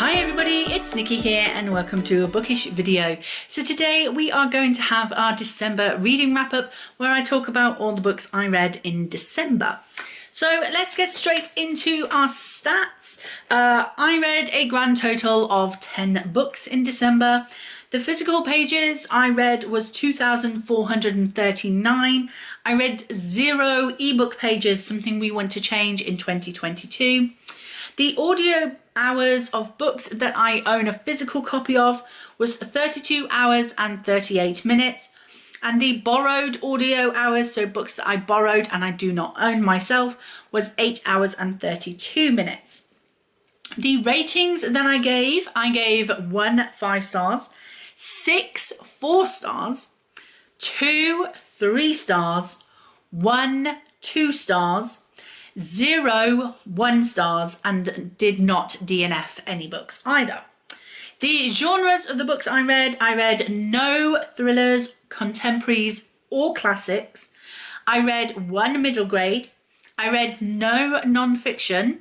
Hi everybody, it's Nikki here and welcome to a bookish video. So today we are going to have our December reading wrap up where I talk about all the books I read in December. So let's get straight into our stats. I read a grand total of 10 books in December. The physical pages I read was 2,439. I read 0 ebook pages, something we want to change in 2022. The audio hours of books that I own a physical copy of was 32 hours and 38 minutes. And the borrowed audio hours, so books that I borrowed and I do not own myself, was 8 hours and 32 minutes. The ratings that I gave 1 5 stars, 6 4 stars, 2 3 stars, 1 2 stars, 0 1 stars, and did not DNF any books either. The genres of the books I read no thrillers, contemporaries or classics. I read 1 middle grade. I read no non-fiction,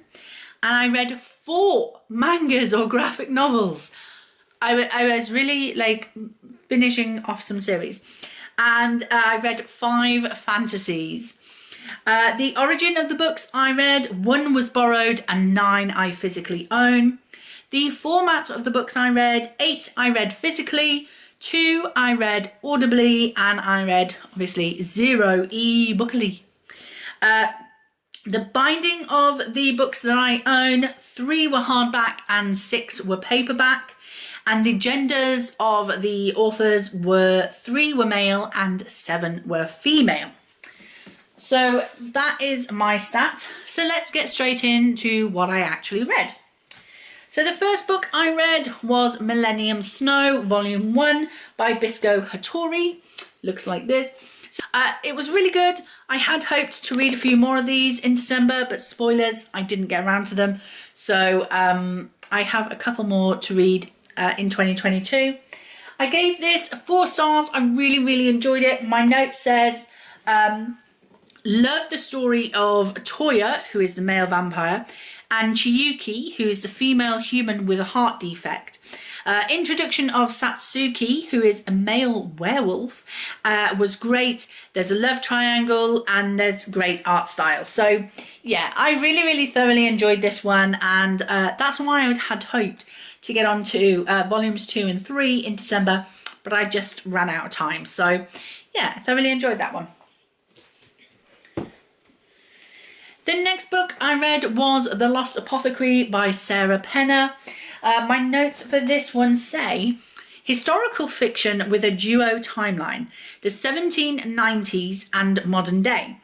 and I read 4 mangas or graphic novels. I was really like finishing off some series, and I read 5 fantasies. The origin of the books I read, 1 was borrowed and 9 I physically own. The format of the books I read, 8 I read physically, 2 I read audibly, and I read obviously 0 e-bookily. The binding of the books that I own, 3 were hardback and 6 were paperback. And the genders of the authors were 3 were male and 7 were female. So that is my stats. So let's get straight into what I actually read. So the first book I read was Millennium Snow, Volume 1 by Bisco Hattori. Looks like this. So, it was really good. I had hoped to read a few more of these in December, but spoilers, I didn't get around to them. So I have a couple more to read in 2022. I gave this 4 stars. I really enjoyed it. My note says, love the story of Toya, who is the male vampire, and Chiyuki, who is the female human with a heart defect. Introduction of Satsuki, who is a male werewolf, was great. There's a love triangle and there's great art style. So yeah, I really thoroughly enjoyed this one, and that's why I had hoped to get on to volumes 2 and 3 in December, but I just ran out of time. So yeah, I thoroughly enjoyed that one. The next book I read was The Lost Apothecary by Sarah Penner. My notes for this one say, historical fiction with a duo timeline, the 1790s and modern day.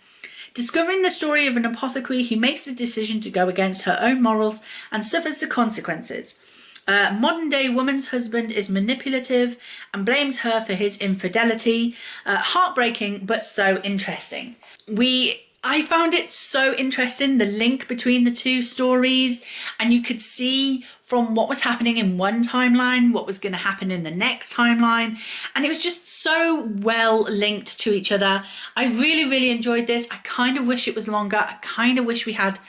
Discovering the story of an apothecary who makes the decision to go against her own morals and suffers the consequences. Modern day woman's husband is manipulative and blames her for his infidelity. Heartbreaking, but so interesting. I found it so interesting, the link between the two stories, and you could see from what was happening in one timeline what was going to happen in the next timeline, and it was just so well linked to each other. I really enjoyed this. I kind of wish it was longer. I kind of wish we had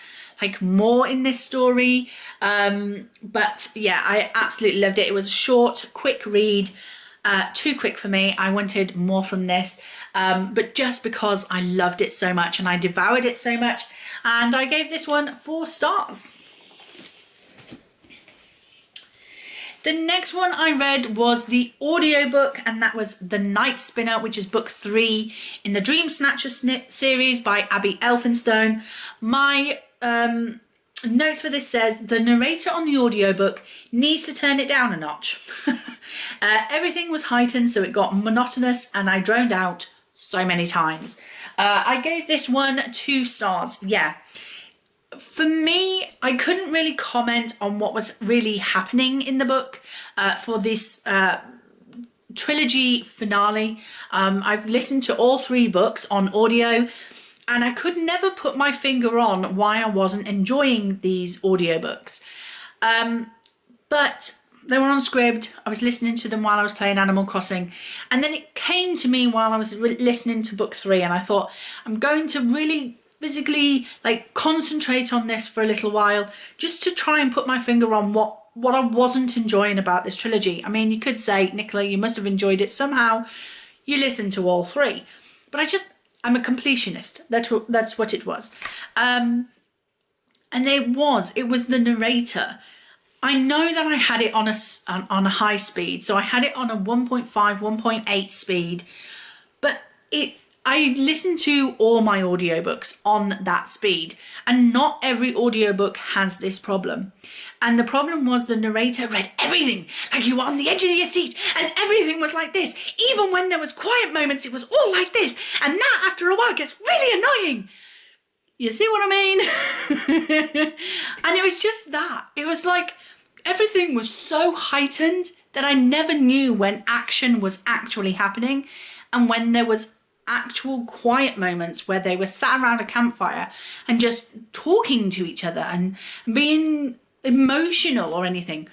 like more in this story, but yeah, I absolutely loved it. It was a short, quick read. Too quick for me. I wanted more from this, but just because I loved it so much and I devoured it so much, and I gave this one 4 stars. The next one I read was the audiobook, and that was The Night Spinner, which is book 3 in the Dream Snatcher series by Abby Elphinstone. My notes for this says, the narrator on the audiobook needs to turn it down a notch. Everything was heightened, so it got monotonous and I droned out so many times. I gave this one 2 stars. Yeah, for me, I couldn't really comment on what was really happening in the book for this trilogy finale. I've listened to all 3 books on audio, and I could never put my finger on why I wasn't enjoying these audiobooks. But they were on Scribd. I was listening to them while I was playing Animal Crossing. And then it came to me while I was listening to book 3, and I thought, I'm going to really physically like concentrate on this for a little while, just to try and put my finger on what what I wasn't enjoying about this trilogy. I mean, you could say, Nicola, you must have enjoyed it somehow. You listened to all three. But I'm a completionist. That's what it was. And it was the narrator. I know that I had it on a high speed. So I had it on a 1.5, 1.8 speed. But I listened to all my audiobooks on that speed, and not every audiobook has this problem. And the problem was the narrator read everything like you were on the edge of your seat, and everything was like this. Even when there was quiet moments, it was all like this. And that, after a while, gets really annoying. You see what I mean? And it was just that. It was like everything was so heightened that I never knew when action was actually happening and when there was actual quiet moments where they were sat around a campfire and just talking to each other and being emotional or anything.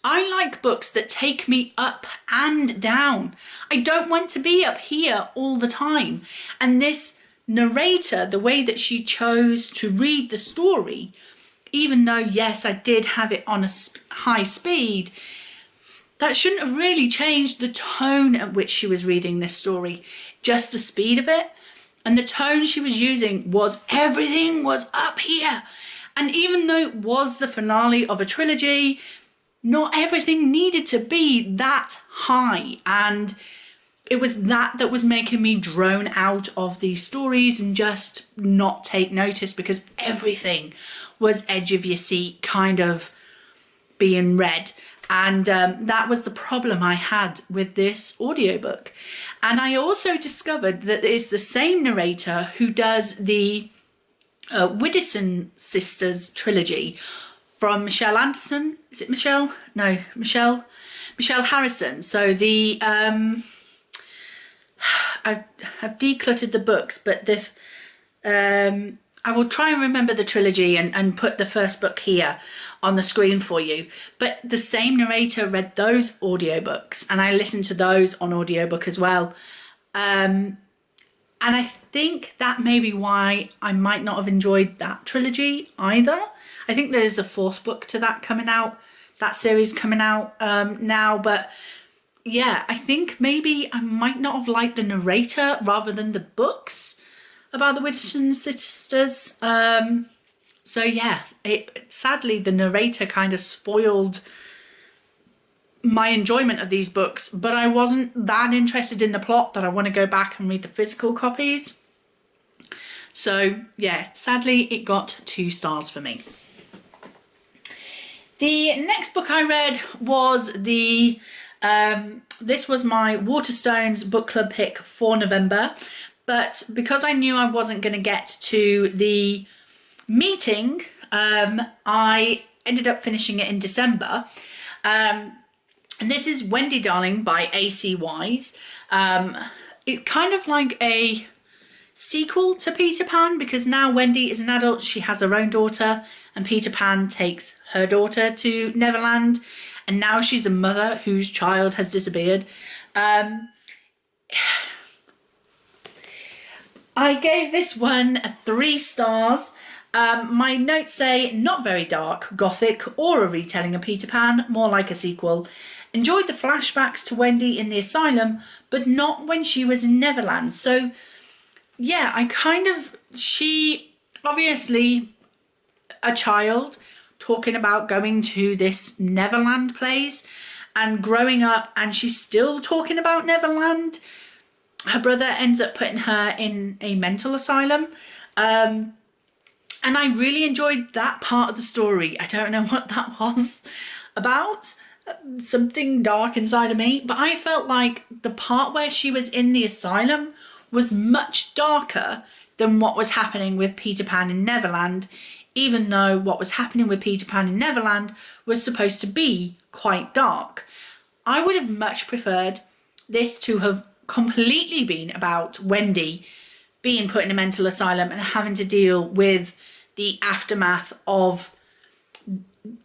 I like books that take me up and down. I don't want to be up here all the time. And this narrator, the way that she chose to read the story, even though, yes, I did have it on a high speed, that shouldn't have really changed the tone at which she was reading this story, just the speed of it. And the tone she was using was everything was up here. And even though it was the finale of a trilogy, not everything needed to be that high. And it was that was making me drone out of these stories and just not take notice, because everything was edge of your seat kind of being read. And that was the problem I had with this audiobook. And I also discovered that it's the same narrator who does the Widdowson Sisters trilogy from Michelle Anderson. Is it Michelle? No, Michelle Harrison. So the I've decluttered the books, but I will try and remember the trilogy and put the first book here on the screen for you. But the same narrator read those audiobooks, and I listened to those on audiobook as well. And I think that may be why I might not have enjoyed that trilogy either. I think there's a fourth book to that coming out, that series coming out now. But yeah, I think maybe I might not have liked the narrator rather than the books about the Widdowson sisters. So yeah, sadly the narrator kind of spoiled my enjoyment of these books, but I wasn't that interested in the plot that I want to go back and read the physical copies. So yeah, sadly it got 2 stars for me. The next book I read was this was my Waterstones book club pick for November, but because I knew I wasn't going to get to the meeting, I ended up finishing it in December. And this is Wendy Darling by A.C. Wise. It's kind of like a sequel to Peter Pan, because now Wendy is an adult, she has her own daughter, and Peter Pan takes her daughter to Neverland, and now she's a mother whose child has disappeared. I gave this one 3 stars. My notes say not very dark, gothic, or a retelling of Peter Pan, more like a sequel. Enjoyed the flashbacks to Wendy in the asylum, but not when she was in Neverland. So yeah, she obviously a child talking about going to this Neverland place and growing up, and she's still talking about Neverland. Her brother ends up putting her in a mental asylum. And I really enjoyed that part of the story. I don't know what that was about. Something dark inside of me. But I felt like the part where she was in the asylum was much darker than what was happening with Peter Pan in Neverland, even though what was happening with Peter Pan in Neverland was supposed to be quite dark. I would have much preferred this to have completely been about Wendy being put in a mental asylum and having to deal with the aftermath of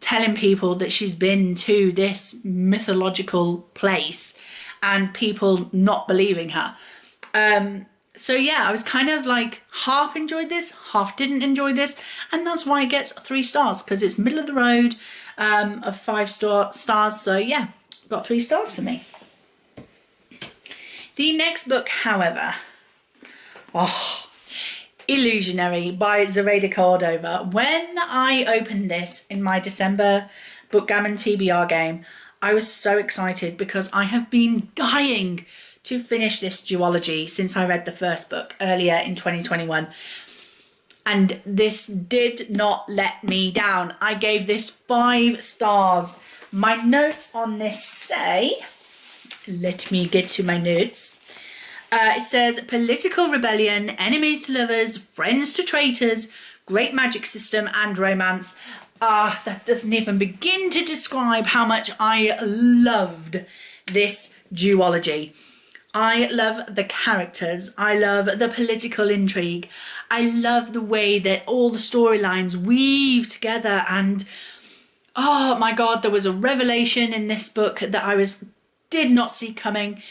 telling people that she's been to this mythological place and people not believing her. So yeah, I was kind of like half enjoyed this, half didn't enjoy this, and that's why it gets 3 stars, because it's middle of the road. of 5 stars. So yeah, got 3 stars for me. The next book, however, Illusionary by Zoraida Cordova. When I opened this in my December Bookgammon TBR game, I was so excited because I have been dying to finish this duology since I read the first book earlier in 2021. And this did not let me down. I gave this 5 stars. My notes on this say, let me get to my notes. It says, political rebellion, enemies to lovers, friends to traitors, great magic system and romance. That doesn't even begin to describe how much I loved this duology. I love the characters. I love the political intrigue. I love the way that all the storylines weave together. And oh my God, there was a revelation in this book that I did not see coming.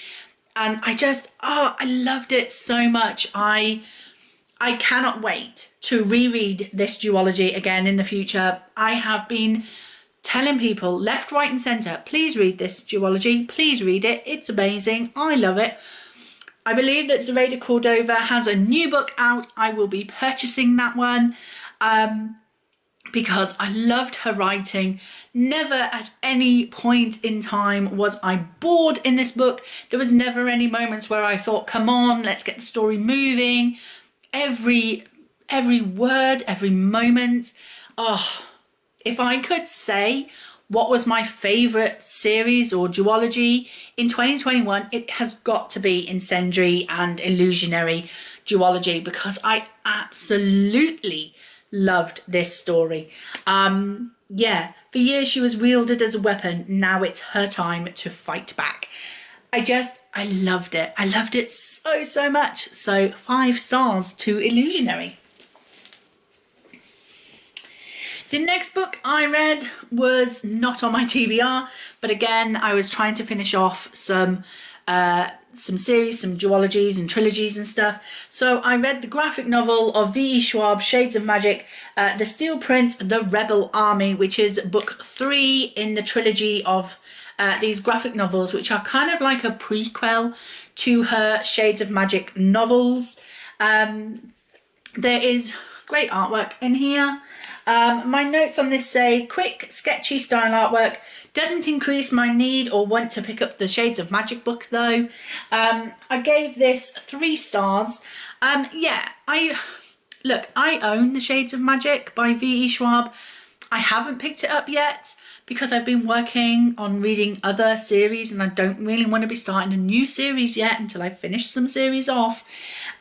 And I loved it so much. I cannot wait to reread this duology again in the future. I have been telling people left, right and centre, please read this duology. Please read it. It's amazing. I love it. I believe that Zoraida Cordova has a new book out. I will be purchasing that one because I loved her writing. Never at any point in time was I bored in this book. There was never any moments where I thought, come on, let's get the story moving. Every word, every moment. If I could say what was my favourite series or duology in 2021, it has got to be Incendiary and Illusionary duology because I absolutely loved this story. Yeah, for years she was wielded as a weapon. Now it's her time to fight back. I loved it. I loved it so much. So 5 stars to Illusionary. The next book I read was not on my TBR, but again, I was trying to finish off some series, some duologies and trilogies and stuff. So I read the graphic novel of V.E. Schwab, Shades of Magic, The Steel Prince, The Rebel Army, which is book 3 in the trilogy of these graphic novels, which are kind of like a prequel to her Shades of Magic novels. There is great artwork in here. My notes on this say, quick, sketchy style artwork. Doesn't increase my need or want to pick up the Shades of Magic book though. I gave this 3 stars. Yeah, I own the Shades of Magic by V.E. Schwab. I haven't picked it up yet because I've been working on reading other series and I don't really want to be starting a new series yet until I finish some series off.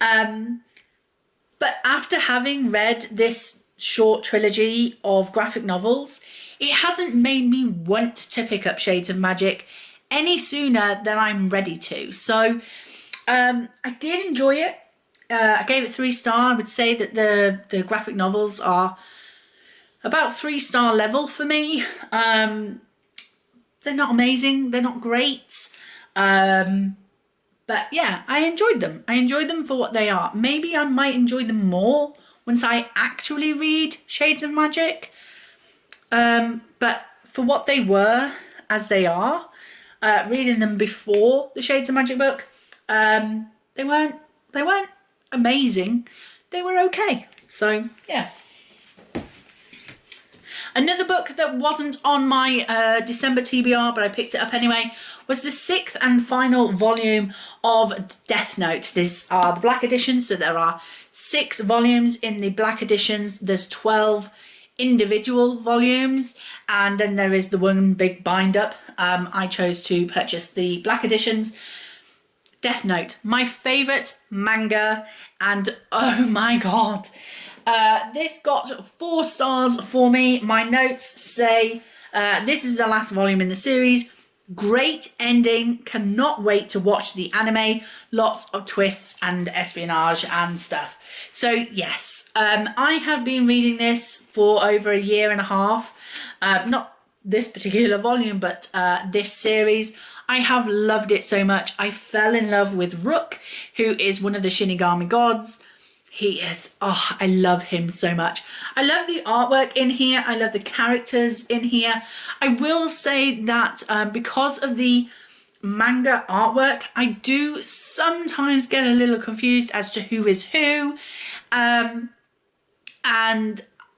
But after having read this short trilogy of graphic novels, it hasn't made me want to pick up Shades of Magic any sooner than I'm ready to. So I did enjoy it. I gave it 3 stars. I would say that the graphic novels are about 3-star level for me. They're not amazing. They're not great. But yeah, I enjoyed them. I enjoyed them for what they are. Maybe I might enjoy them more once I actually read Shades of Magic. But for what they were, as they are, reading them before the Shades of Magic book, they weren't amazing. They were okay. So yeah. Another book that wasn't on my December TBR, but I picked it up anyway, was the 6th and final volume of Death Note. These are the black editions, so there are 6 volumes in the black editions. There's 12 individual volumes, and then there is the one big bind up. I chose to purchase the black editions. Death Note, my favourite manga, and oh my god. This got 4 stars for me. My notes say this is the last volume in the series. Great ending. Cannot wait to watch the anime. Lots of twists and espionage and stuff. So yes, I have been reading this for over a year and a half. Not this particular volume, but this series. I have loved it so much. I fell in love with Rook, who is one of the Shinigami gods. He is, oh, I love him so much. I love the artwork in here. I love the characters in here. I will say that because of the manga artwork, I do sometimes get a little confused as to who is who. And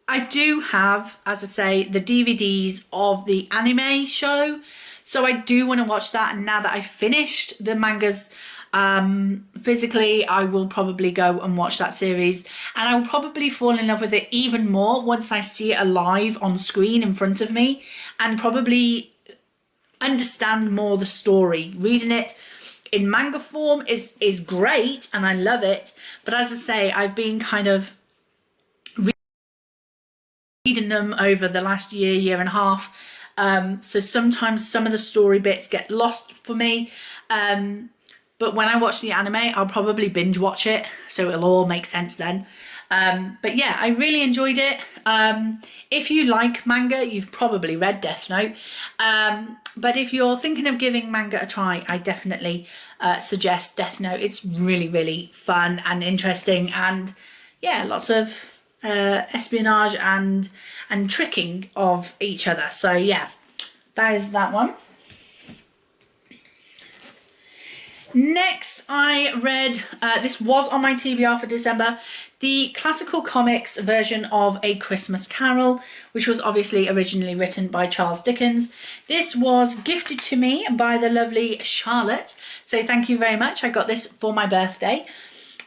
I do have, as I say, the DVDs of the anime show. So I do want to watch that. And now that I've finished the mangas physically, I will probably go and watch that series, and I will probably fall in love with it even more once I see it alive on screen in front of me, and probably understand more the story. Reading it in manga form is great and I love it, but as I say, I've been kind of reading them over the last year and a half, so sometimes some of the story bits get lost for me. But when I watch the anime, I'll probably binge watch it, so it'll all make sense then. But yeah, I really enjoyed it. If you like manga, you've probably read Death Note. But if you're thinking of giving manga a try, I definitely suggest Death Note. It's really, really fun and interesting, and yeah, lots of espionage and tricking of each other. So yeah, that is that one. Next, I read, this was on my TBR for December, the classical comics version of A Christmas Carol, which was obviously originally written by Charles Dickens. This was gifted to me by the lovely Charlotte, so thank you very much. I got this for my birthday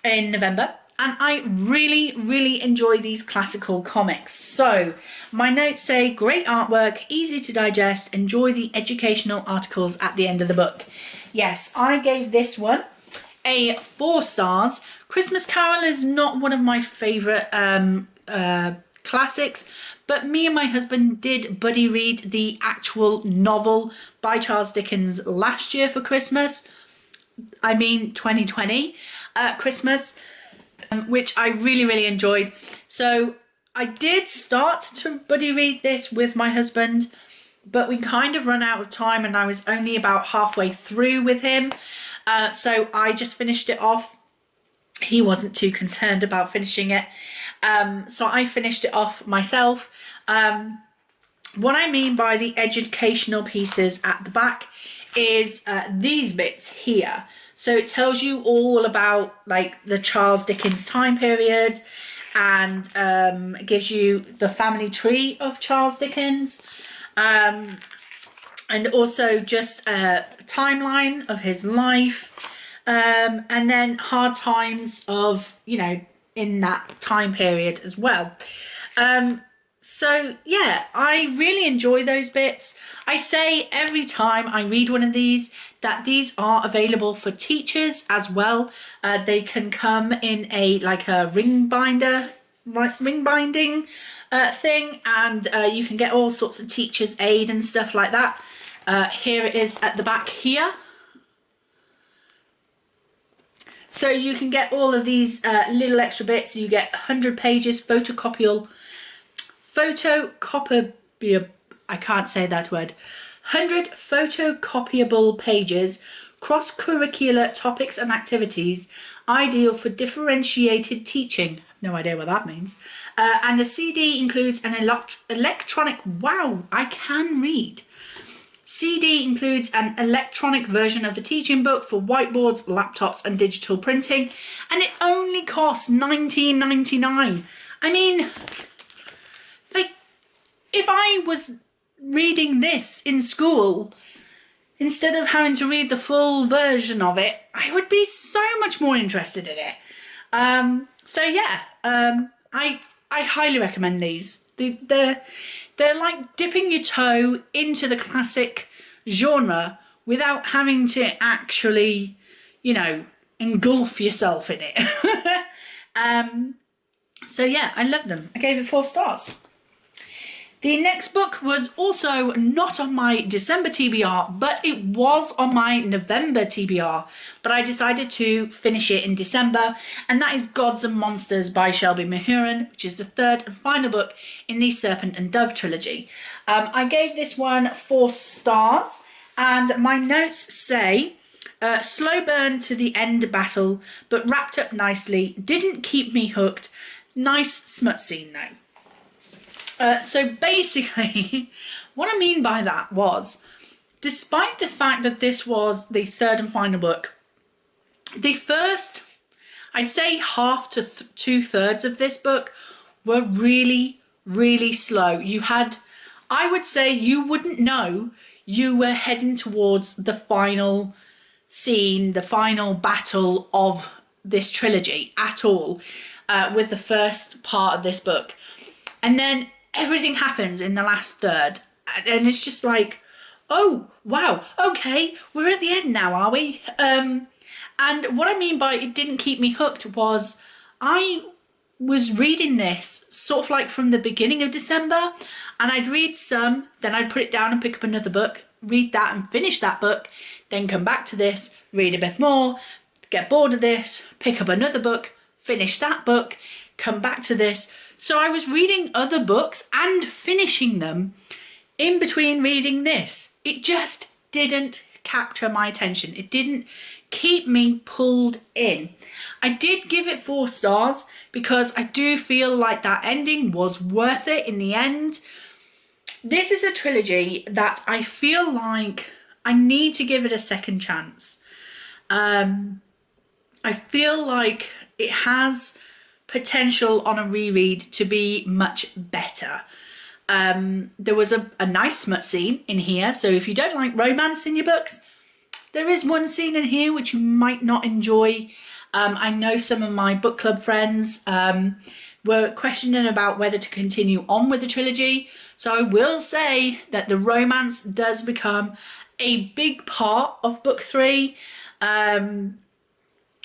in November, and I really, really enjoy these classical comics. So my notes say, great artwork, easy to digest, enjoy the educational articles at the end of the book. Yes, I gave this one a 4 stars. Christmas Carol is not one of my favourite classics, but me and my husband did buddy read the actual novel by Charles Dickens last year for Christmas. I mean 2020 Christmas, which I really, really enjoyed. So I did start to buddy read this with my husband, but we kind of run out of time and I was only about halfway through with him. So I just finished it off. He wasn't too concerned about finishing it. So I finished it off myself. What I mean by the educational pieces at the back is these bits here. So it tells you all about like the Charles Dickens time period, and it gives you the family tree of Charles Dickens. And also just a timeline of his life, and then hard times of, you know, in that time period as well. So yeah, I really enjoy those bits. I say every time I read one of these that these are available for teachers as well. They can come in a like a ring binding thing, and you can get all sorts of teacher's aid and stuff like that. Here it is at the back here. So you can get all of these little extra bits. You get 100 pages photocopyable, I can't say that word, 100 photocopyable pages, cross-curricular topics and activities, ideal for differentiated teaching. No idea what that means. And the CD includes an electronic, wow, I can read. CD includes an electronic version of the teaching book for whiteboards, laptops and digital printing, and it only costs $19.99. I mean, like, if I was reading this in school, instead of having to read the full version of it, I would be so much more interested in it. So yeah, I highly recommend these. They're like dipping your toe into the classic genre without having to actually, you know, engulf yourself in it. So yeah, I love them. I gave it 4 stars. The next book was also not on my December TBR, but it was on my November TBR. But I decided to finish it in December, and that is Gods and Monsters by Shelby Mahurin, which is the 3rd and final book in the Serpent and Dove trilogy. I gave this one 4 stars, and my notes say, Slow burn to the end battle, but wrapped up nicely. Didn't keep me hooked. Nice smut scene though. So basically, what I mean by that was, despite the fact that this was the third and final book, the first, I'd say half to 2/3 of this book were really, really slow. You had, I would say you wouldn't know you were heading towards the final scene, the final battle of this trilogy at all, with the first part of this book. And then everything happens in the last third. And it's just like, oh, wow, okay, we're at the end now, are we? And what I mean by it didn't keep me hooked was I was reading this sort of like from the beginning of December, and I'd read some, then I'd put it down and pick up another book, read that and finish that book, then come back to this, read a bit more, get bored of this, pick up another book, finish that book, come back to this. So I was reading other books and finishing them in between reading this. It just didn't capture my attention. It didn't keep me pulled in. I did give it 4 stars because I do feel like that ending was worth it in the end. This is a trilogy that I feel like I need to give it a second chance. I feel like it has potential on a reread to be much better. There was a nice smut scene in here, so if you don't like romance in your books, there is one scene in here which you might not enjoy. I know some of my book club friends were questioning about whether to continue on with the trilogy, so I will say that the romance does become a big part of book 3,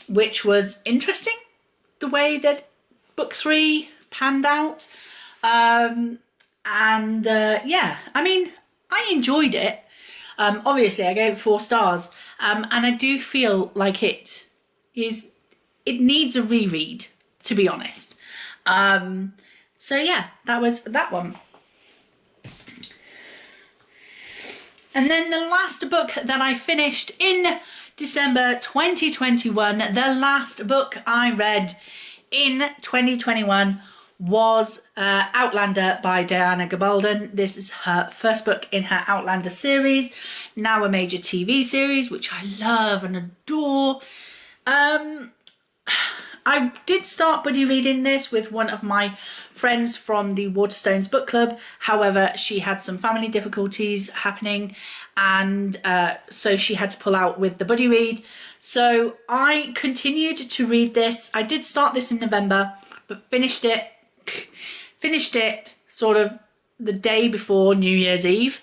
which was interesting, the way that book 3 panned out. Yeah, I mean, I enjoyed it. Obviously I gave it 4 stars, and I do feel like it needs a reread, to be honest. So yeah, that was that one. And then the last book that I finished in December 2021, the last book I read in 2021 was Outlander by Diana Gabaldon. This is her first book in her Outlander series, now a major TV series, which I love and adore. I did start buddy reading this with one of my friends from the Waterstones book club. However, she had some family difficulties happening, and so she had to pull out with the buddy read. So I continued to read this. I did start this in November, but finished it sort of the day before New Year's Eve.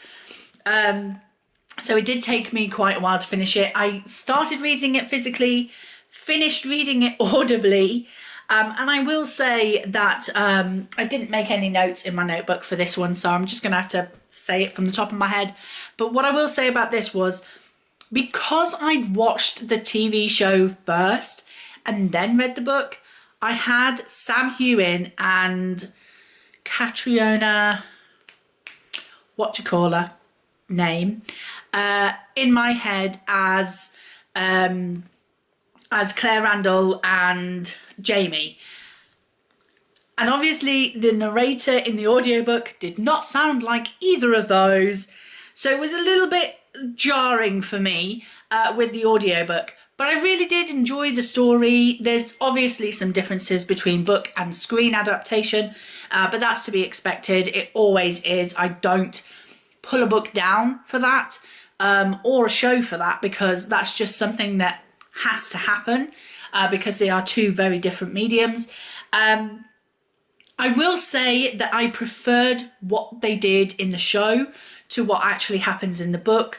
So it did take me quite a while to finish it. I started reading it physically, finished reading it audibly, and I will say that I didn't make any notes in my notebook for this one, so I'm just going to have to say it from the top of my head. But what I will say about this was, because I'd watched the TV show first and then read the book, I had Sam Heughan and Catriona, name, in my head as Claire Randall and Jamie. And obviously the narrator in the audiobook did not sound like either of those. So it was a little bit jarring for me with the audiobook. But I really did enjoy the story. There's obviously some differences between book and screen adaptation, but that's to be expected. It always is. I don't pull a book down for that, or a show for that, because that's just something that has to happen, because they are 2 very different mediums. I will say that I preferred what they did in the show to what actually happens in the book.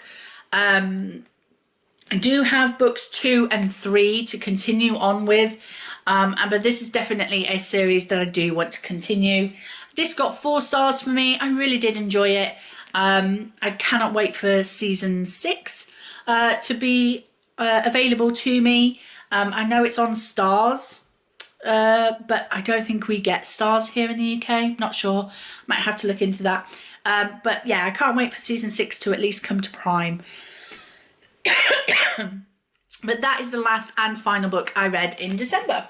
I do have books 2 and 3 to continue on with, but this is definitely a series that I do want to continue. This got 4 stars for me. I really did enjoy it. I cannot wait for season 6 to be available to me. I know it's on Stars, but I don't think we get Stars here in the UK. Not sure. Might have to look into that. But yeah, I can't wait for season 6 to at least come to Prime. But that is the last and final book I read in December.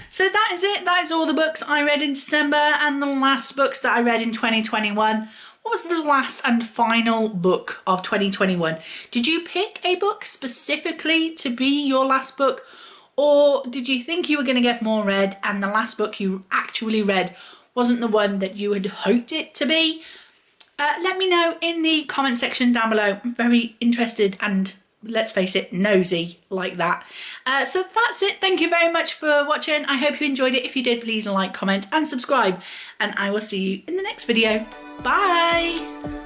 So that is it. That is all the books I read in December and the last books that I read in 2021. What was the last and final book of 2021? Did you pick a book specifically to be your last book? Or did you think you were going to get more read and the last book you actually read wasn't the one that you had hoped it to be? Let me know in the comment section down below. I'm very interested and, let's face it, nosy like that. So that's it. Thank you very much for watching. I hope you enjoyed it. If you did, please like, comment and subscribe. And I will see you in the next video. Bye!